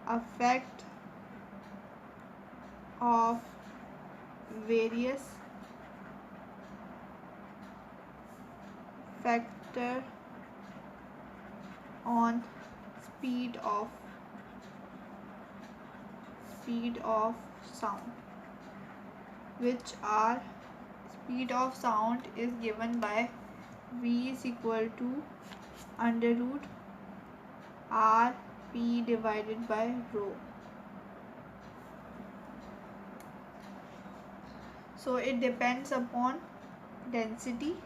effect of various factor on speed of sound, which are speed of sound is given by v is equal to under root r p divided by rho. So it depends upon density,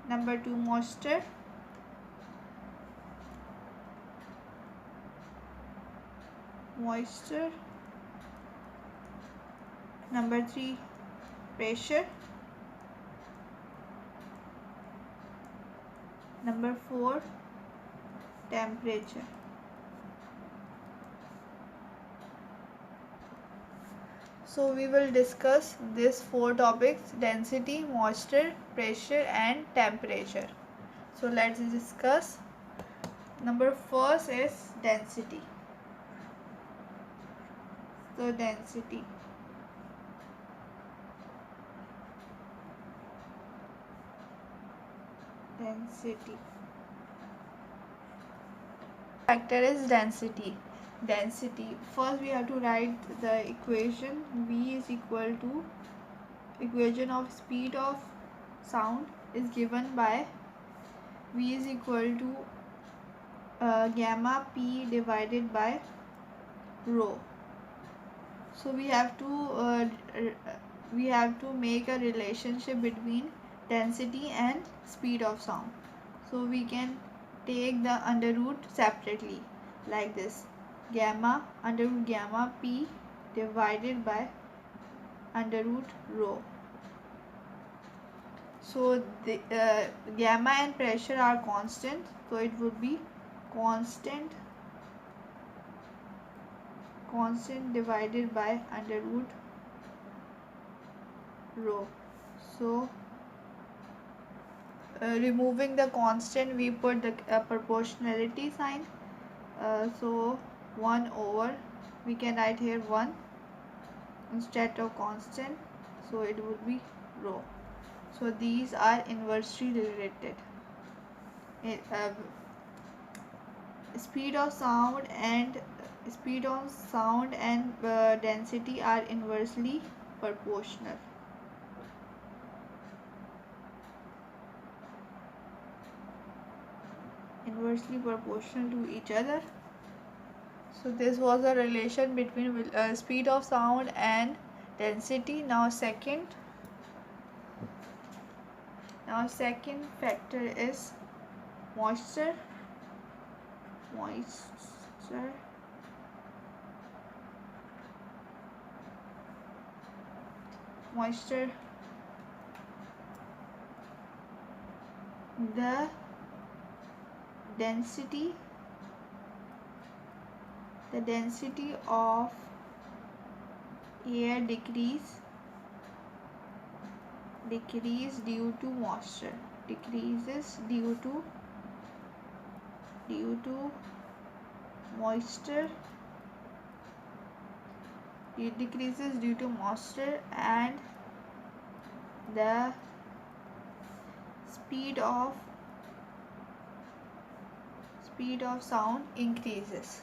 number 2 moisture, number 3 pressure, number 4 temperature. So we will discuss these 4 topics: density, moisture, pressure and temperature. So let's discuss. Number first is density. So density factor is density. First we have to write the equation. V is equal to equation of speed of sound is given by V is equal to gamma p divided by rho. So we have to make a relationship between density and speed of sound. So we can take the under root separately like this: gamma under root gamma p divided by under root rho. So the gamma and pressure are constant, so it would be constant divided by under root rho. So removing the constant, we put the proportionality sign. So 1 over, we can write here 1 instead of constant, so it would be rho. So these are inversely related. Speed of sound and density are inversely proportional. To each other. So this was a relation between speed of sound and density. Now second factor is moisture. The density of air decrease due to moisture. Decreases due to moisture. It decreases due to moisture, and the speed of sound increases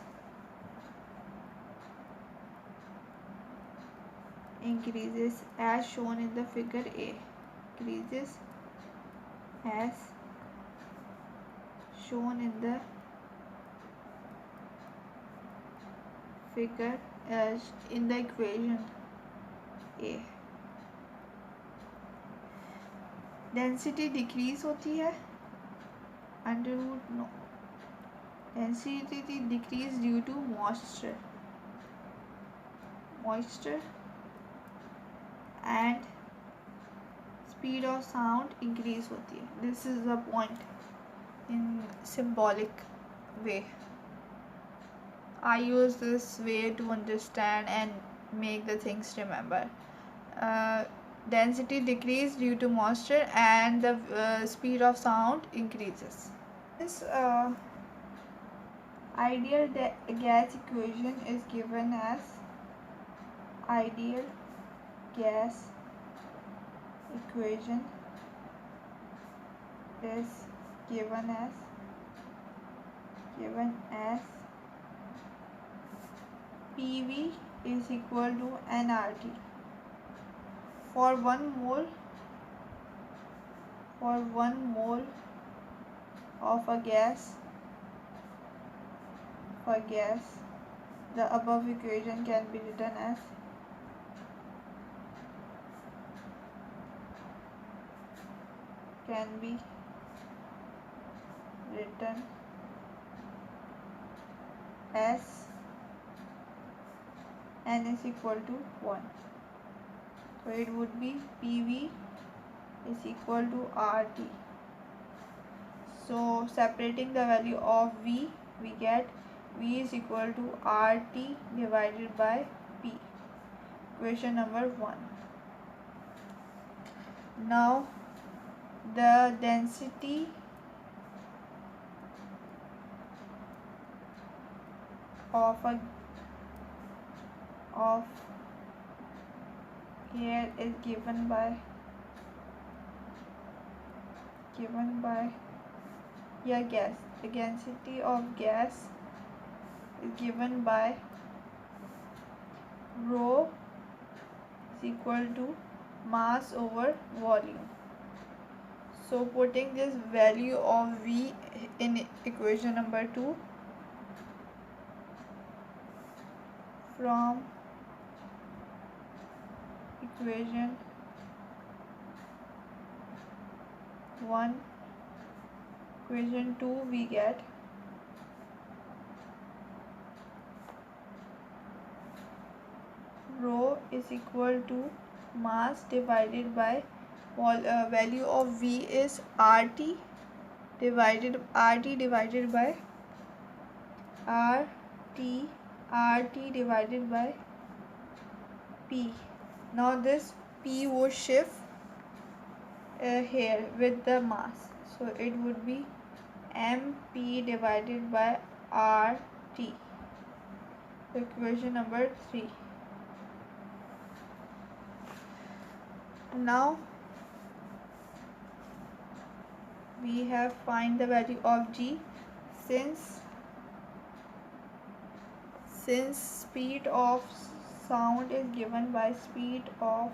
as shown in the figure A. Increases as shown in the figure in the equation A. Density decrease होती है under root no density decrease due to moisture and speed of sound increase होती है. This is the point in symbolic way. I use this way to understand and make the things remember. Density decrease due to moisture and the speed of sound increases. This ideal gas equation is given as ideal gas equation is given as PV is equal to nRT. For 1 mole of a gas, the above equation can be written as n is equal to 1. So it would be PV is equal to RT. So separating the value of V, we get V is equal to RT divided by P. Equation number 1. Now the density of air is given by gas. The density of gas is given by rho is equal to mass over volume. So putting this value of V in equation number 2, from equation 1, equation 2, we get rho is equal to mass divided by value of V is RT divided by RT divided by P. Now this P would shift here with the mass, so it would be MP divided by RT. Equation number 3. Now we have find the value of G. Since speed of sound is given by speed of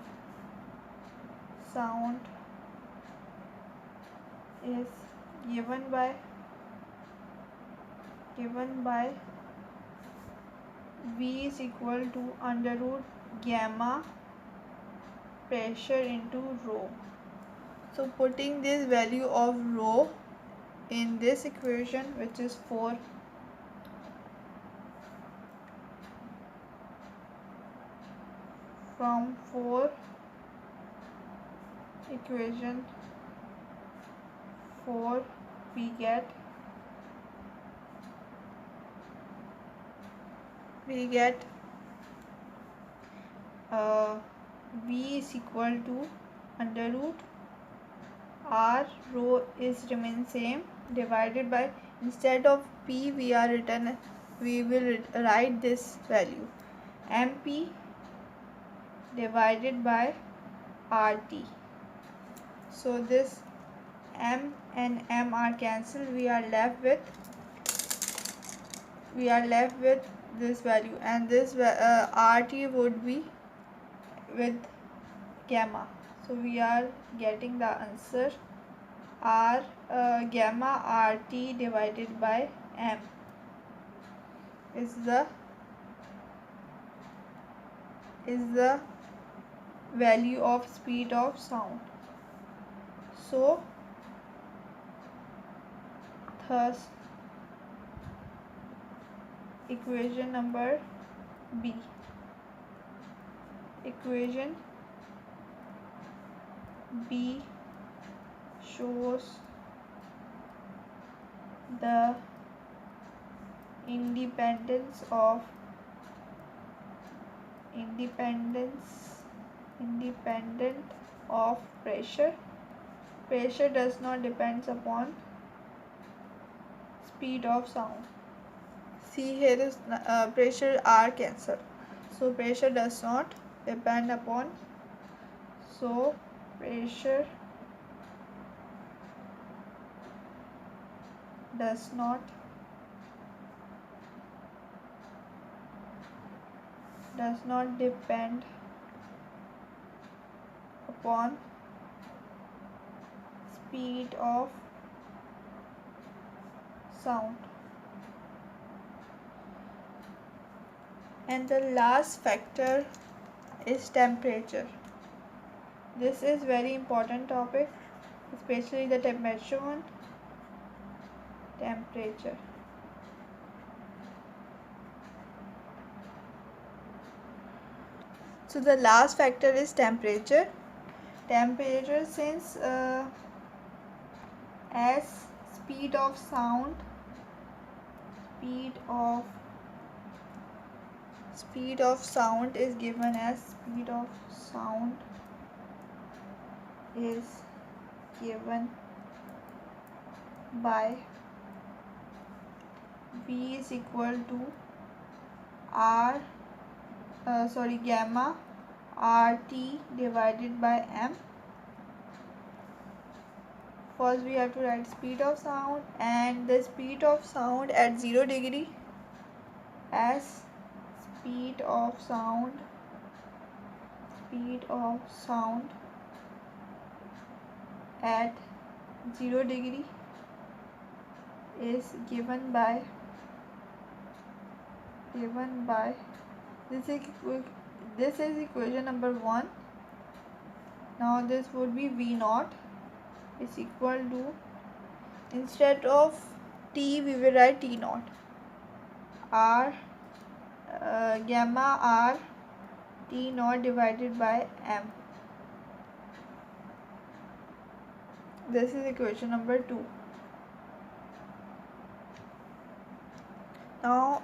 sound is given by V is equal to under root gamma pressure into rho. So putting this value of rho in this equation, which is 4, from 4, equation 4, we get V is equal to under root R, rho is remain same, divided by, instead of P we will write this value MP divided by RT. So this M and M are cancelled. We are left with this value, and this RT would be with gamma. So we are getting the answer R gamma RT divided by M is the value of speed of sound. So thus equation number B. Equation B shows the independent of pressure. Pressure does not depend upon speed of sound. See, here is pressure R cancel, so pressure does not depend upon, so pressure does not depend upon speed of sound. And the last factor is temperature. This is very important topic, especially the temperature one. Temperature. So the last factor is temperature. Temperature, since as speed of sound is given as speed of sound is given by V is equal to gamma RT divided by M. First we have to write speed of sound, and the speed of sound at 0 degree as speed of sound at 0 degree is given by this is equation number 1. Now this would be V naught is equal to, instead of T we will write T naught, R gamma R T naught divided by M. This is equation number 2. Now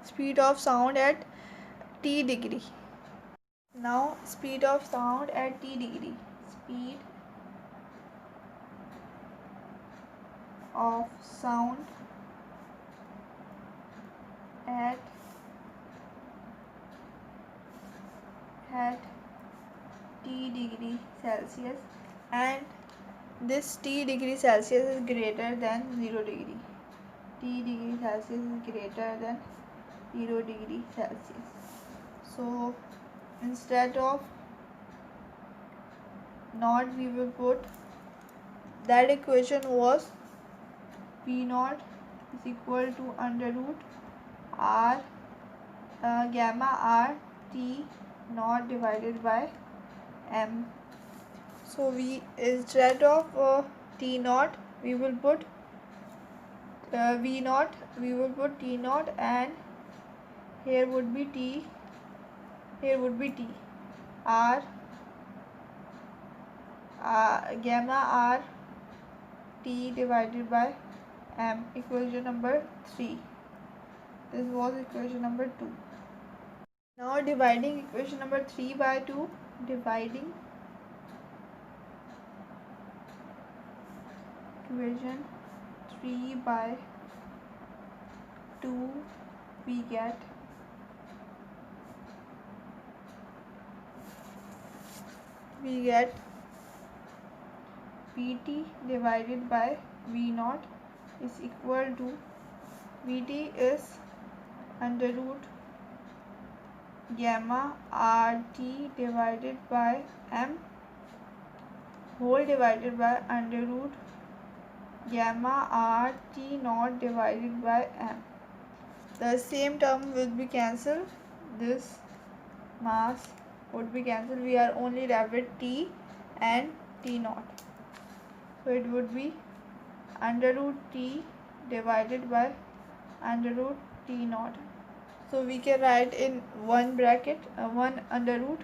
speed of sound at T degree. Now speed of sound at T degree. Speed of sound at T degree Celsius, and this T degree Celsius is greater than 0 degree. T degree Celsius is greater than 0 degree Celsius. So instead of naught we will put, that equation was V naught is equal to under root R gamma R T naught divided by M. So we, instead of T naught we will put V naught, we will put T naught, and here would be T, R gamma R T divided by M. Equation number 3. This was equation number 2. Now dividing equation number 3 by 2, dividing equation 3 by 2, we get Vt divided by V naught is equal to, Vt is under root gamma RT divided by M whole divided by under root gamma RT naught divided by M. The same term will be cancelled. This mass would be cancelled. We are only left with T and T naught. So it would be under root T divided by under root T naught. So we can write in one bracket, one under root,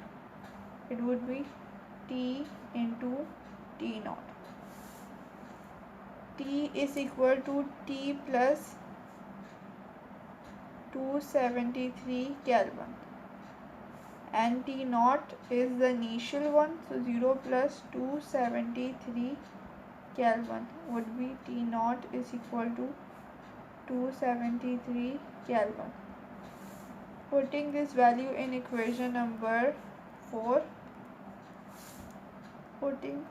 it would be T into T naught. T is equal to T plus 273 Kelvin, and T naught is the initial one, so 0 plus 273 Kelvin would be T naught is equal to 273 Kelvin. Putting this value in equation number 4, putting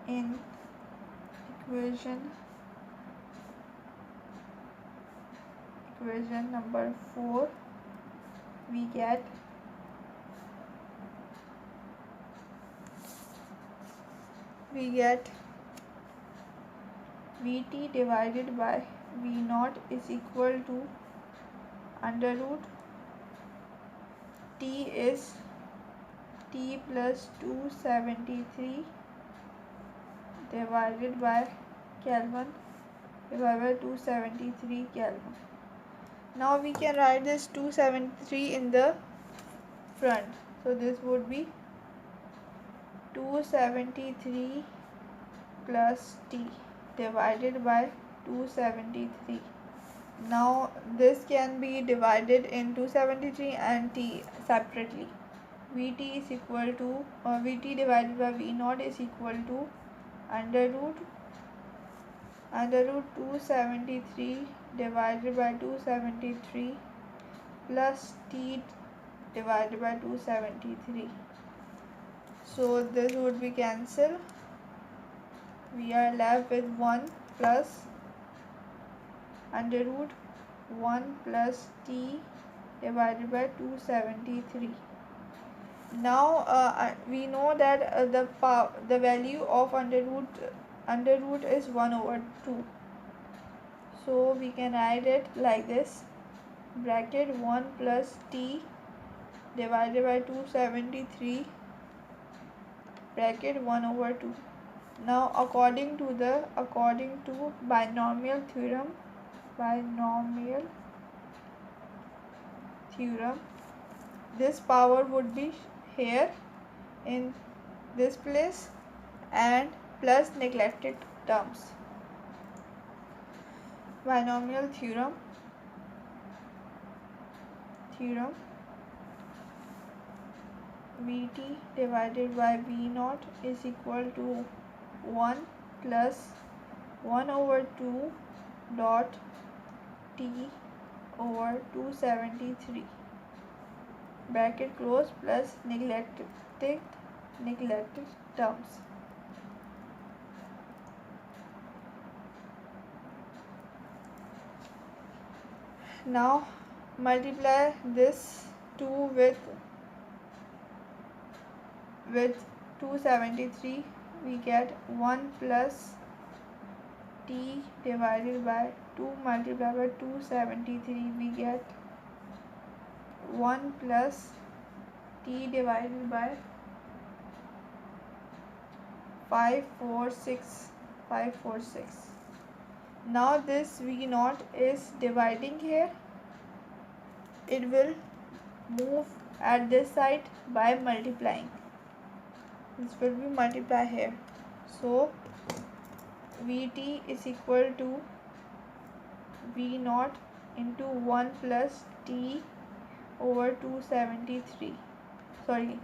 in equation number 4, we get Vt divided by V naught is equal to under root T is T plus 273 divided by Kelvin divided by 273 Kelvin. Now we can write this 273 in the front. So this would be 273 plus T divided by 273. Now this can be divided in 273 and T separately. Vt is equal to Vt divided by V naught is equal to under root 273 divided by 273 plus T divided by 273. So this would be cancelled. We are left with 1 plus under root 1 plus T divided by 273. Now we know that the value of under root is 1 over 2. So we can write it like this, bracket 1 plus T divided by 273 bracket 1 over 2. Now according to binomial theorem, this power would be here in this place and plus neglected terms. Binomial theorem Vt divided by V naught is equal to 1 plus 1 over 2 dot T over 273 bracket close plus neglected terms. Now multiply this 2 with 273, we get 1 plus T divided by 2 multiplied by 273, we get 1 plus T divided by 546. Now this V naught is dividing here. It will move at this side by multiplying. This will be multiplied here. So Vt is equal to V naught into 1 plus T over 273. Sorry,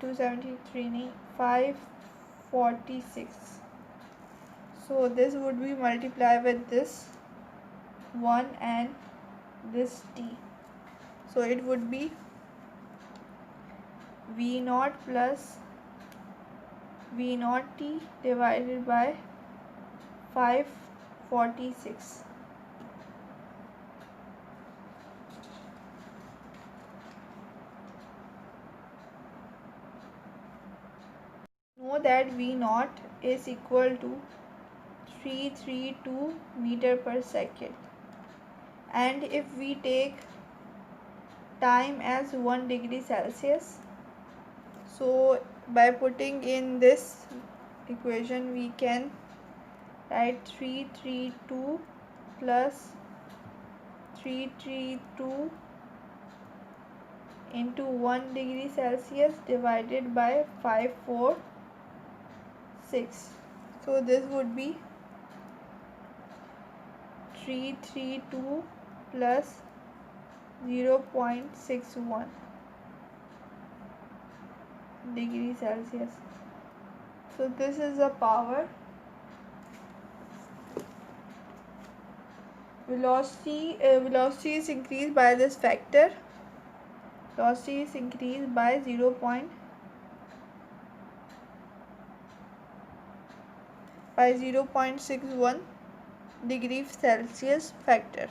273 546. So this would be multiplied with this 1 and this T. So it would be V naught plus V naught T divided by 546. Know that V naught is equal to 332 meter per second, and if we take time as 1 degree Celsius, so by putting in this equation we can write 332 plus 332 into 1 degree Celsius divided by 546. So this would be 332 plus 0.61 degree Celsius. So this is the power velocity is increased by this factor. Velocity is increased by 0.61 degree Celsius factor.